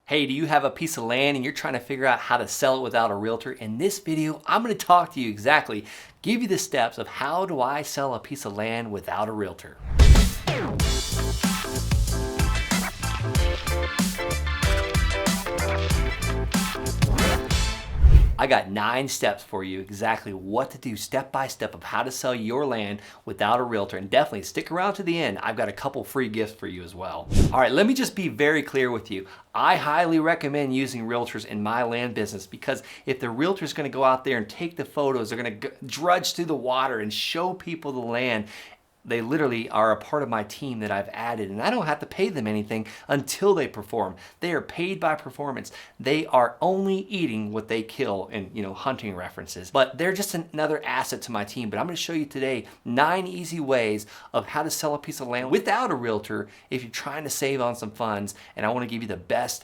Hey, do you have a piece of land and you're trying to figure out how to sell it without a realtor? In this video, I'm going to talk to you exactly, give you the steps of how do I sell a piece of land without a realtor. I got 9 steps for you, exactly what to do step by step of how to sell your land without a realtor. And definitely stick around to the end. I've got a couple free gifts for you as well. All right, let me just be very clear with you. I highly recommend using realtors in my land business because if the realtor is going to go out there and take the photos, they're going to drudge through the water and show people the land. They literally are a part of my team that I've added, and I don't have to pay them anything until they perform. They are paid by performance. They are only eating what they kill in, hunting references. But they're just another asset to my team. But I'm going to show you today 9 easy ways of how to sell a piece of land without a realtor if you're trying to save on some funds, and I want to give you the best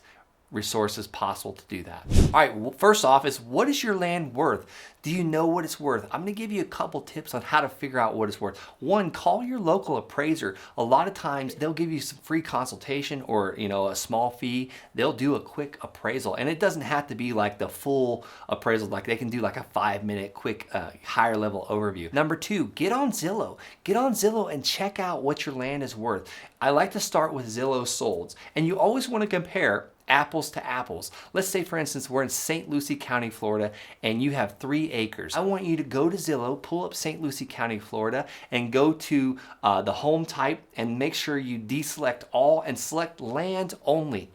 resources possible to do that. All right, well, first off is what is your land worth? Do you know what it's worth? I'm going to give you a couple tips on how to figure out what it's worth. One, call your local appraiser. A lot of times they'll give you some free consultation or a small fee. They'll do a quick appraisal, and it doesn't have to be like the full appraisal. Like they can do like a 5-minute quick higher level overview. Number 2, get on Zillow. Get on Zillow and check out what your land is worth. I like to start with Zillow solds, and you always want to compare apples to apples. Let's say, for instance, we're in St. Lucie County, Florida, and you have 3 acres. I want you to go to Zillow, pull up St. Lucie County, Florida, and go to the home type and make sure you deselect all and select land only,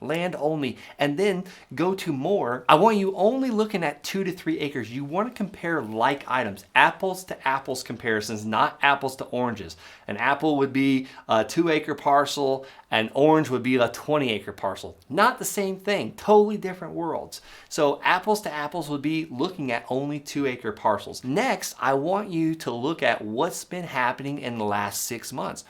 and then go to more. I want you only looking at 2 to 3 acres. You want to compare like items, apples to apples comparisons, not apples to oranges. An apple would be a 2-acre parcel, an orange would be a 20-acre parcel. Not the same thing, totally different worlds. So apples to apples would be looking at only 2-acre parcels. Next, I want you to look at what's been happening in the last 6 months.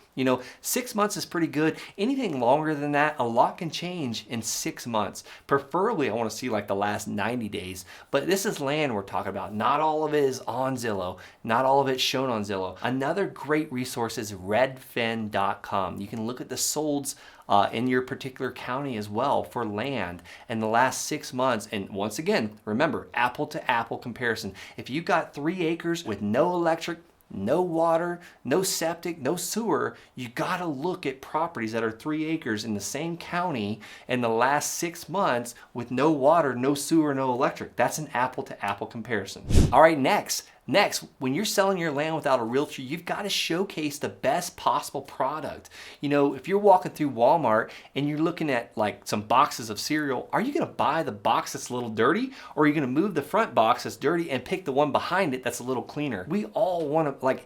6 months is pretty good. Anything longer than that, a lot can change in 6 months. Preferably, I want to see like the last 90 days. But this is land we're talking about. Not all of it is on Zillow. Not all of it's shown on Zillow. Another great resource is redfin.com. You can look at the solds in your particular county as well for land in the last 6 months. And once again, remember, apple to apple comparison. If you've got 3 acres with no electric, no water, no septic, no sewer, you gotta look at properties that are 3 acres in the same county in the last 6 months with no water, no sewer, no electric. That's an apple to apple comparison. All right, next, when you're selling your land without a realtor, you've got to showcase the best possible product. If you're walking through Walmart and you're looking at like some boxes of cereal, are you going to buy the box that's a little dirty, or are you going to move the front box that's dirty and pick the one behind it that's a little cleaner? We all want to,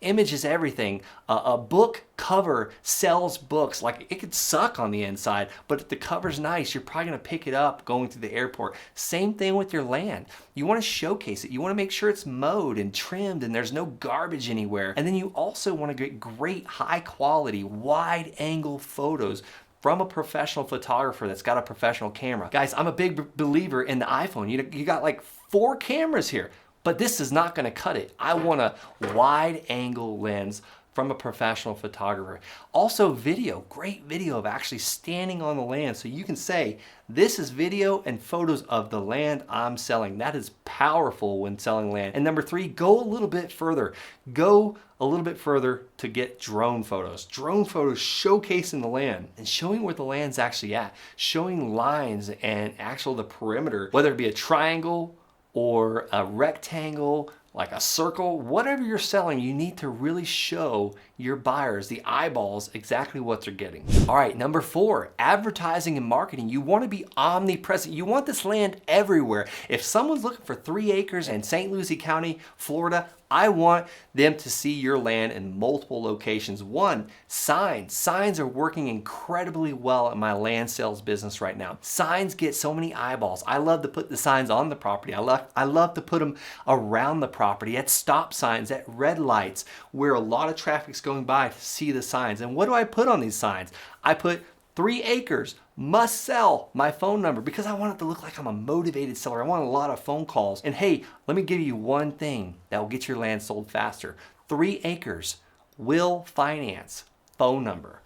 image is everything. A book cover sells books. Like, it could suck on the inside, but if the cover's nice, you're probably going to pick it up going through the airport. Same thing with your land. You want to showcase it. You want to make sure it's mowed and trimmed and there's no garbage anywhere. And then you also want to get great high quality wide angle photos from a professional photographer that's got a professional camera. Guys, I'm a big believer in the iPhone. You got like 4 cameras here, but this is not going to cut it. I want a wide angle lens from a professional photographer. Also video, great video of actually standing on the land so you can say, this is video and photos of the land I'm selling. That is powerful when selling land. And number 3, go a little bit further. Go a little bit further to get drone photos. Drone photos showcasing the land and showing where the land's actually at, showing lines and the perimeter, whether it be a triangle or a rectangle, like a circle, whatever you're selling, you need to really show your buyers, the eyeballs, exactly what they're getting. All right, number 4, advertising and marketing. You want to be omnipresent. You want this land everywhere. If someone's looking for 3 acres in St. Lucie County, Florida, I want them to see your land in multiple locations. 1, signs. Signs are working incredibly well in my land sales business right now. Signs get so many eyeballs. I love to put the signs on the property. I love to put them around the property, at stop signs, at red lights, where a lot of traffic's going by to see the signs. And what do I put on these signs? I put 3 acres, must sell, my phone number, because I want it to look like I'm a motivated seller. I want a lot of phone calls. And hey, let me give you one thing that will get your land sold faster. 3 acres, will finance, phone number.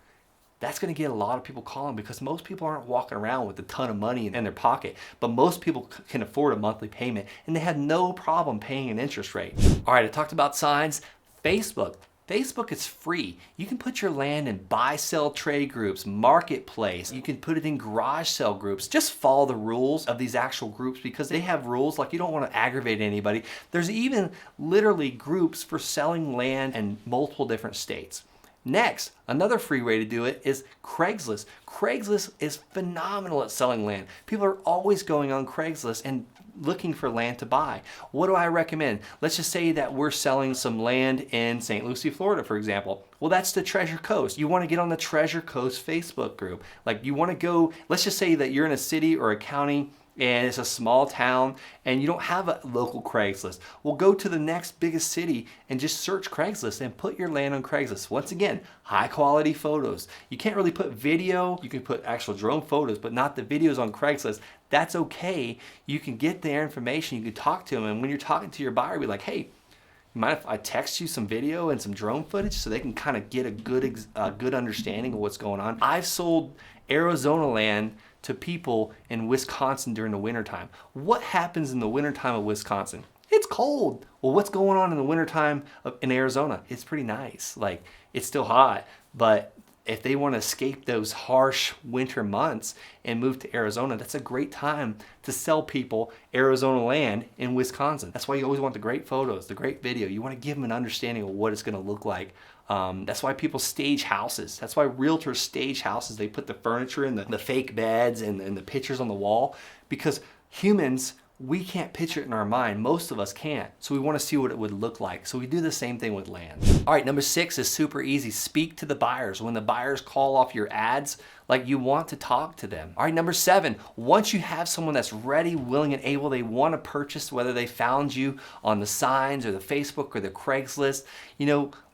that's going to get a lot of people calling because most people aren't walking around with a ton of money in their pocket, but most people can afford a monthly payment and they have no problem paying an interest rate. All right, I talked about signs. Facebook is free. You can put your land in buy, sell, trade groups, marketplace. You can put it in garage sale groups. Just follow the rules of these actual groups because they have rules, like you don't want to aggravate anybody. There's even literally groups for selling land in multiple different states. Next, another free way to do it is Craigslist. Craigslist is phenomenal at selling land. People are always going on Craigslist and looking for land to buy. What do I recommend? Let's just say that we're selling some land in St. Lucie, Florida, for example. Well, that's the Treasure Coast. You want to get on the Treasure Coast Facebook group. Like you want to go, let's just say that you're in a city or a county and it's a small town and you don't have a local Craigslist. Well, go to the next biggest city and just search Craigslist and put your land on Craigslist. Once again, high quality photos. You can't really put video, you can put actual drone photos, but not the videos on Craigslist. That's okay. You can get their information, you can talk to them, and when you're talking to your buyer, be like, hey, you mind if I text you some video and some drone footage so they can kind of get a good understanding of what's going on? I've sold Arizona land to people in Wisconsin during the wintertime. What happens in the wintertime of Wisconsin? It's cold. Well, what's going on in the wintertime in Arizona? It's pretty nice. Like, it's still hot, but if they want to escape those harsh winter months and move to Arizona, that's a great time to sell people Arizona land in Wisconsin. That's why you always want the great photos, the great video. You want to give them an understanding of what it's going to look like. That's why people stage houses. That's why realtors stage houses. They put the furniture in the fake beds and the pictures on the wall, because humans, we can't picture it in our mind. Most of us can't. So we want to see what it would look like. So we do the same thing with land. All right, number 6 is super easy. Speak to the buyers. When the buyers call off your ads, like, you want to talk to them. All right, number 7, once you have someone that's ready, willing, and able, they want to purchase, whether they found you on the signs or the Facebook or the Craigslist,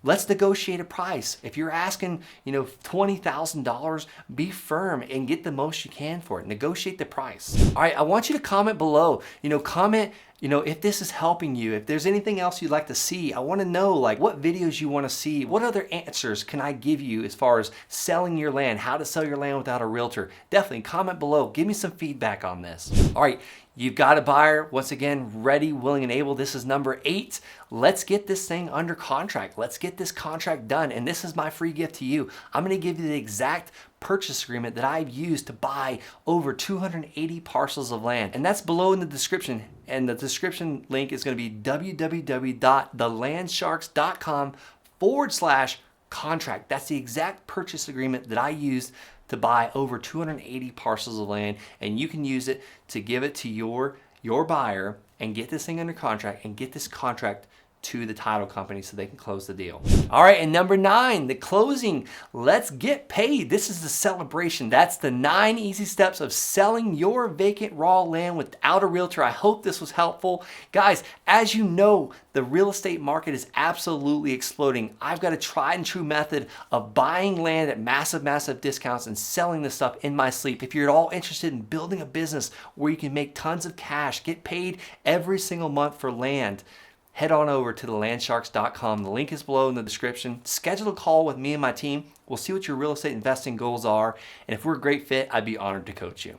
let's negotiate a price. If you're asking, $20,000, be firm and get the most you can for it. Negotiate the price. All right, I want you to comment below. Comment, if this is helping you, if there's anything else you'd like to see. I want to know, like, what videos you want to see. What other answers can I give you as far as selling your land, how to sell your land without a realtor? Definitely comment below. Give me some feedback on this. All right. You've got a buyer, once again, ready, willing, and able. This is number 8. Let's get this thing under contract. Let's get this contract done. And this is my free gift to you. I'm going to give you the exact purchase agreement that I've used to buy over 280 parcels of land. And that's below in the description. And the description link is going to be www.thelandsharks.com/contract. That's the exact purchase agreement that I used to buy over 280 parcels of land, and you can use it to give it to your buyer and get this thing under contract and get this contract to the title company so they can close the deal. All right, and number 9, the closing. Let's get paid. This is the celebration. That's the 9 easy steps of selling your vacant raw land without a realtor. I hope this was helpful. Guys, as you know, the real estate market is absolutely exploding. I've got a tried and true method of buying land at massive discounts and selling this stuff in my sleep. If you're at all interested in building a business where you can make tons of cash, get paid every single month for land, head on over to thelandsharks.com. The link is below in the description. Schedule a call with me and my team. We'll see what your real estate investing goals are. And if we're a great fit, I'd be honored to coach you.